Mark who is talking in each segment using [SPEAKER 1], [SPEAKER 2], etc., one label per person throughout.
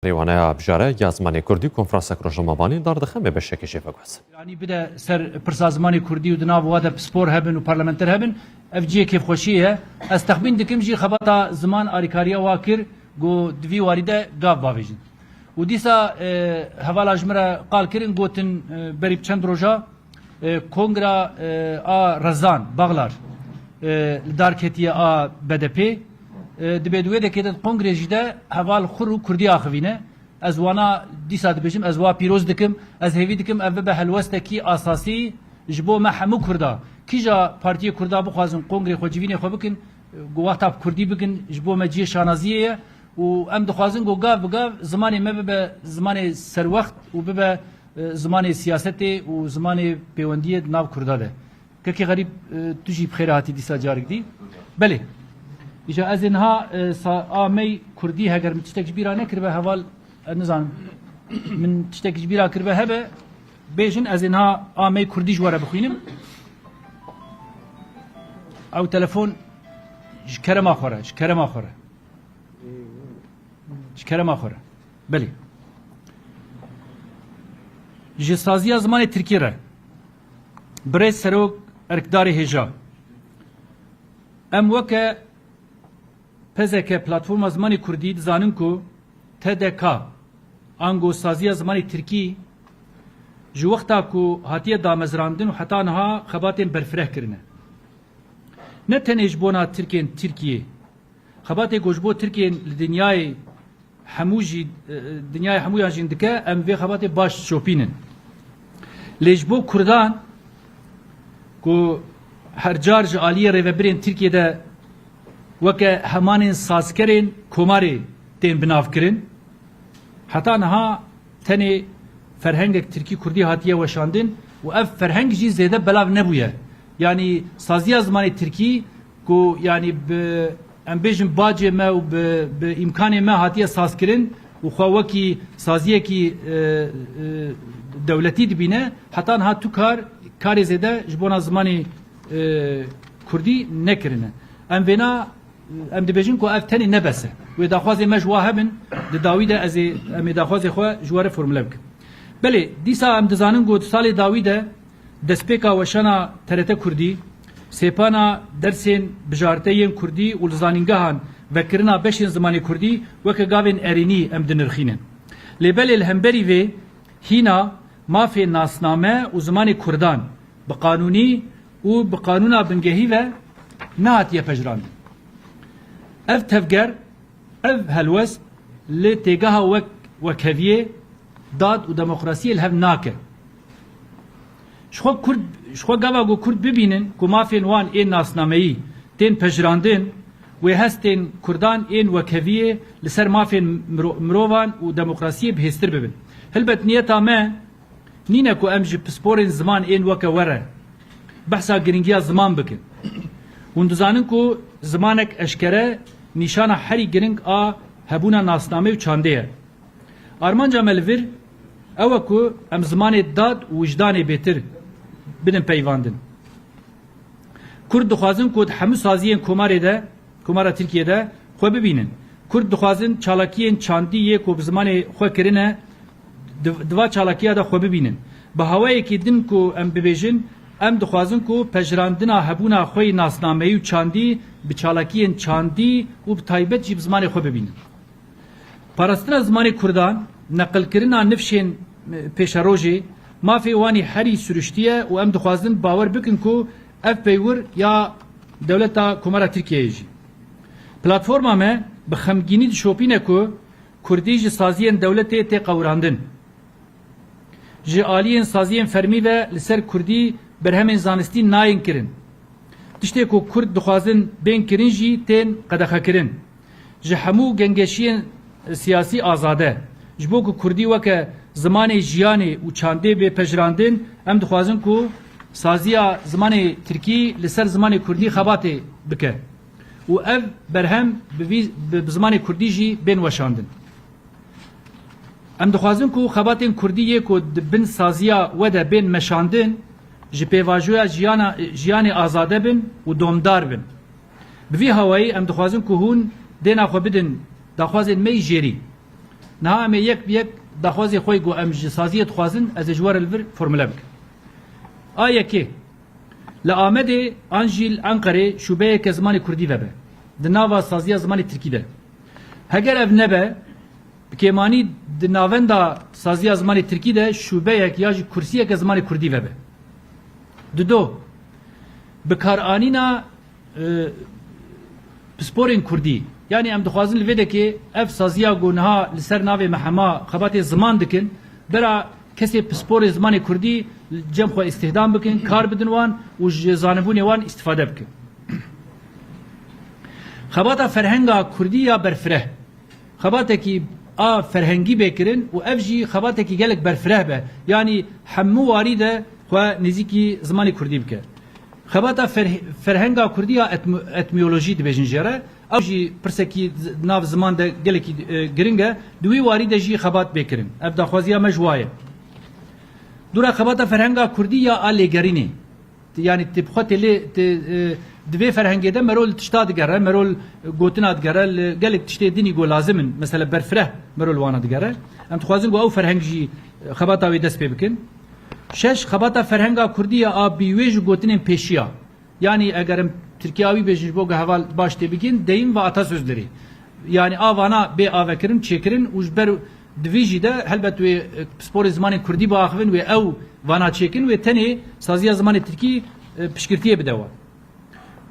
[SPEAKER 1] ریوانه بجاره یا زمانی کردی کنفرانس روزنامه‌نگاری در دخمه به شکل شفاگوس.
[SPEAKER 2] یعنی بده سر پرسا زمانی کردی و دناب واده سپور هبن و پارلمانتر هبن افجی کیف خوشیه از تخمین دکم جی خبرتا زمان آریکاریا واکر گو دوی واریده گاف باویجن و دیسا حوالا جمره قال کرن گوتن بریب چند روزا کنگرا رزان باغلار دارکتیه BDP دبیدوی دکیت کنگرهی ده حوال خورو کردی آخوینه از وانا دیسا دبیجم از وا پیروز دکم از هیوی دکم اوه به حلوسته کی اساسی جبو ما همو کردا کیجا پارتی کردا بخوازن کنگره خوجوینه خو بکن گواتاب کردی بکن جبو مجی شانازیه و ام دخوازن گو گاف زمانی ما به زمان سر وقت و به زمان سیاستی و زمان پیوندی ناو کردا ده که غریب تجیب خیراتی دیسا جارک دی بله ایجا از اینها آمی کردی هگر من تشتک جبیرا نکربه حوال نزان من تشتک جبیرا کربه هبه بیشن از اینها آمی کردی جواره بخوینم او تلفون شکرم آخوره بله جسازی زمان ترکیه را برای سروک ارکدار هجا ام وکه پزک پلتفرم زمانی کردی زانن کو TDK انگو سازی زمانی ترکی جو وقتا کو هاتیه دامزراندن و حتی نها خباتین برفره کرنه نه تنیج بونا ترکیه خباتی گوشبو ترکیه دنیای هموی جندکه ام وی خباتی باش شوپینن لیجبو کردان کو هر جارج آلیه ریوبرین ترکیه ده وکه همان سازکرین کماری تین بناف کرن حتی نها تنی فرهنگ ترکی کردی هاتیه وشاندن و اف فرهنگ جی زیده بلاو نبویه یعنی سازی زمانی ترکی کو یعنی به امبیجن باجه ما و به امکان ما هاتیه ساز کرن و خواهوکی سازیه کی دولتی دبینه حتی نها تو کار زیده جبونا زمانی کردی نکرنه ام وینا ام دبیجن کو افتنی نبسه و داخوازی مجواه بن داوید از ام داخوازی خو جوار فرموله بک بله دیسا ام دزانن گو سال داوید دسپیکا وشنا ترته کردی سپانا درسین بجارتین کردی و لزانینگهان وکرنا بشین زمانی کردی وک گاوین ارینی ام دنرخینن لبل الهمبری و هینا مافی ناسنامه و زمانی کردان بقانونی و بقانونا بنگهی و نهاتیه پجراند اف تفجر اف هلوس لتجاه وكافيه داد وديمقراطيه الهم ناكر شخو جوا كرد ببينن كما فين وان إن ناس نامي تين بجراندين وهستين كردان إن وكافيه لسر ما فين مروان وديمقراطيه بهستر ببن هلبت نيتا ما نينا كو أمجي بسبورين زمان إن وكورة بحثا جرينجيا زمان بكن وندزانن كو زمانك اشکره نشانه هری گرنگ هبونا ناسنامه و چانده ارمانجا ملور او کو ام زمان داد و وجدان بهتر بدن پیواندن کرد دخوازن کو همو سازیین کماره ترکیه ده خو ببینن کرد دخوازن چالاکیین چاندی کو زمان خو کرنه دوا چالاکیه ده خو ببینن به هوایی کی دن کو ام ببیجن ام دخوازن کو پجراندنا هبونا خوی ناسنامه و چاندی بچالاکیین چاندی و بتایبت جیب زمان خو ببینن پاراستنا زمان کردان نقل کرنا نفشین پیشروجی مافی وانی هری سرشتیه و ام دخوازن باور بکن کو اف پیور یا دولتا کماره ترکیه جی پلاتفورما ما بخمگینی شوپینه کو کردیج سازیین دولتی تی قوراندن جی آلیین سازیین فرمی و لسر کردی برهمین زانستی ناین کرن تشتی کو کرد دخوازن بین کرن جی تین قدخه کرن جی همو گنگشین سیاسی آزاده جبو کو کردی وکه زمان جیانی و چانده به پجراندن ام دخوازن کو سازیا زمان ترکی لسر زمان کردی خباته بکه و اف برهم به زمان کردی جی بین وشاندن ام دخوازن کو خباتین کردی کو بن سازیا وده بین مشاندن جی پیواجویا جیان آزاده بن و دومدار بن بوی هوایی ام دخوازن کو هون دینا خو بدن دخوازن می جری نه ام یک دخوازی خوی گو ام سازیت خوازن از جوار الور فرموله بک آیا که لآمده انجیل انقره شوبه که زمان کردی وبه دناوا سازی زمان ترکی ده هگر اف نبه بکیمانی دناوندا سازی زمان ترکی ده شوبه یک یا کرسی که زمان کردی وبه دو بکارانینا پسپورین کردی یعنی ام دخوازن لویده که اف سازیا گونها لسر ناوی محما خبات زمان دکن برا کسی پسپور زمان کردی جمع خو استخدام بکن کار بدن وان و زانبون وان استفاده بکن خبات فرهنگا کردی یا برفره خبات کی فرهنگی بکرن و افجی خبات کی گلک برفره به یعنی همو وارده خو نزیکی زمان کردی بکن خبات فرهنگا کردی یا اتمیولوژی دبیجن جره او جی پرسکی ناو زمان ده گلکی گرنگه دوی وارده جی خبات بکرن ابدا خوازیا مجوایه دورا خبات فرهنگا کردی یا آلیگرینی یعنی تبخوت لی دوی فرهنگی ده مرول تشتاد گره مرول گوتناد گره گلک تشتی دینی گو لازمن مثلا برفره مرول وانا دگره ام تخوازن گو او فرهنگی خباتا وی دست پی بکن شش خباتا فرهنگا کردی یا بیویج گوتنین پیشیا یعنی اگرم Türkiye'yi beşinci bu haval başta bikin deyim ve atasözleri. Yani avana be avekirin çekirin uzber diviji de helbet ve spor zamanı Kurdi bağıvın ve ev vana çekin ve teni saziya zamanı Türkiye pişkirtiye bedava.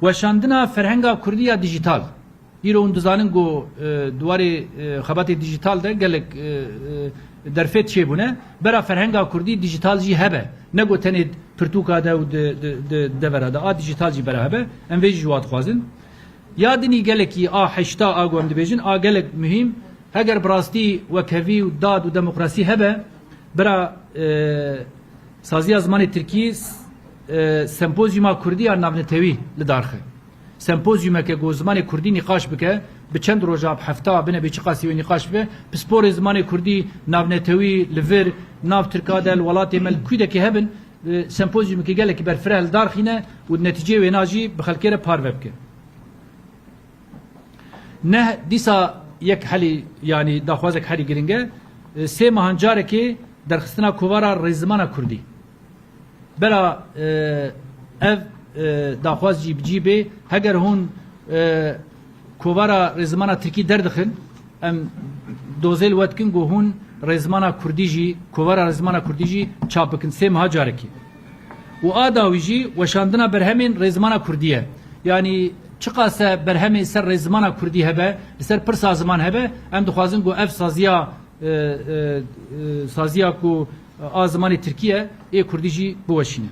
[SPEAKER 2] Ve şandına ferhenga Kurdiya dijital. Diro unduzanın go duvarı xabatı dijital de gelek derfet şey bune. Bera ferhenga Kurdi dijital ji hebe. Ne go teni Pirtuka da devera da dijital ji bera hebe. Em ve juat xwazin. Yadini geleki heşta agom dibejin gelek mühim. Eğer brasti ve kevi ve dad ve demokrasi hebe bera saziya zamanı Türkiye sempozyuma Kurdiya navnetevi lidarxe. Sempozyuma که گو زمان کردی نقاش بکه به چند روزا هفته بنه به چقاسی و نقاش به پسپور زمان کردی ناونتوی لور ناو ترکادل ولات مل کویده که هبن sempozyumu که گله که بر فرال دارخینه و نتیجه و ناجی بخلکه پار بکه نه دیسا یک حلی یعنی داخوازک حلی گرینگه سه مهانجاره که در خستنا کوارا رزمانا کردی بلا ev داخواز جیبه هگر هون کوارا رزمانا ترکی دردخن ام دوزل واتکن گو هون رزمانا کردی جی کوارا رزمانا کردی جی چاپکن سه مهاجاره کی و آداوی جی وشاندنا برهمین رزمانا کردیه یعنی چقاسه برهمین سر رزمانا کردی هبه سر پرسا زمان هبه ام دخوازن گو اف سازیا کو آزمانی ترکیه ای کردی جی بوشینه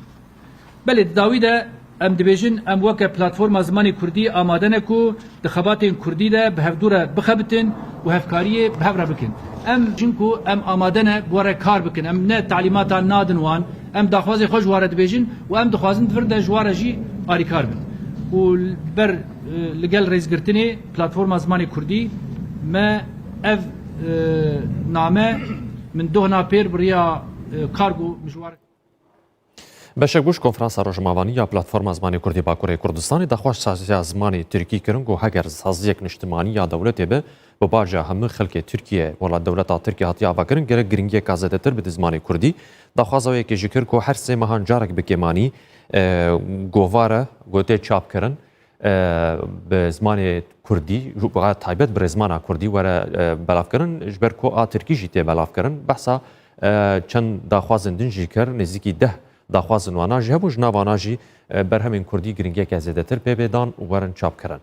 [SPEAKER 2] بله داوی ده ام دبیجن ام وکه پلتفرم زمانی کردی آماده نکو دخباتین کردی ده به هفدوره بخبتن و هفکاریه به هفره بکن ام چنکو ام آماده نه بواره کار بکن ام نه تعلیماتا نادن وان ام دخوازی خوش وارد بیجن و ام دخوازن فرده جواره جی آری کار بن و بر لگل ریزگرتنی پلتفرم زمانی کردی ما اف نامه من دوهنا پیر بریا کارگو مجواره
[SPEAKER 1] بەشێک بوش کۆنفرانسا ڕۆژماوانی یا پلتفۆرما زمانی کوردی باکوڕی کوردستانی داخواش سازیا زمانی تورکی کردن و هەگەر سازیەک نیشتیمانی یا دەوڵەتێ بێ بۆ باجە هەموو خەڵکی تورکیە وڵات دەوڵەتا تورکی هاتیە ئاواکردن گەرە گرنگیە کازەدەتر بدە زمانی کوردی داخوازەوەیەکێژی کرد و هەر سێ مەهان جارێک بکێمانی گۆڤارە گۆتێ چاپکردن بە زمانی کوردی تایبەت بە زمانە کوردی وەرە بەلافکردن ji ber کو ئا تورکیژی تێ بەلافکردن بەسا چەند داخوازن دنجی کرد نزیکی 10 داخوازن وانا جی هبوش ناوانا جی برهمین کردی گرنگی که زیادتر پی بدان و ورن چاپ کرن.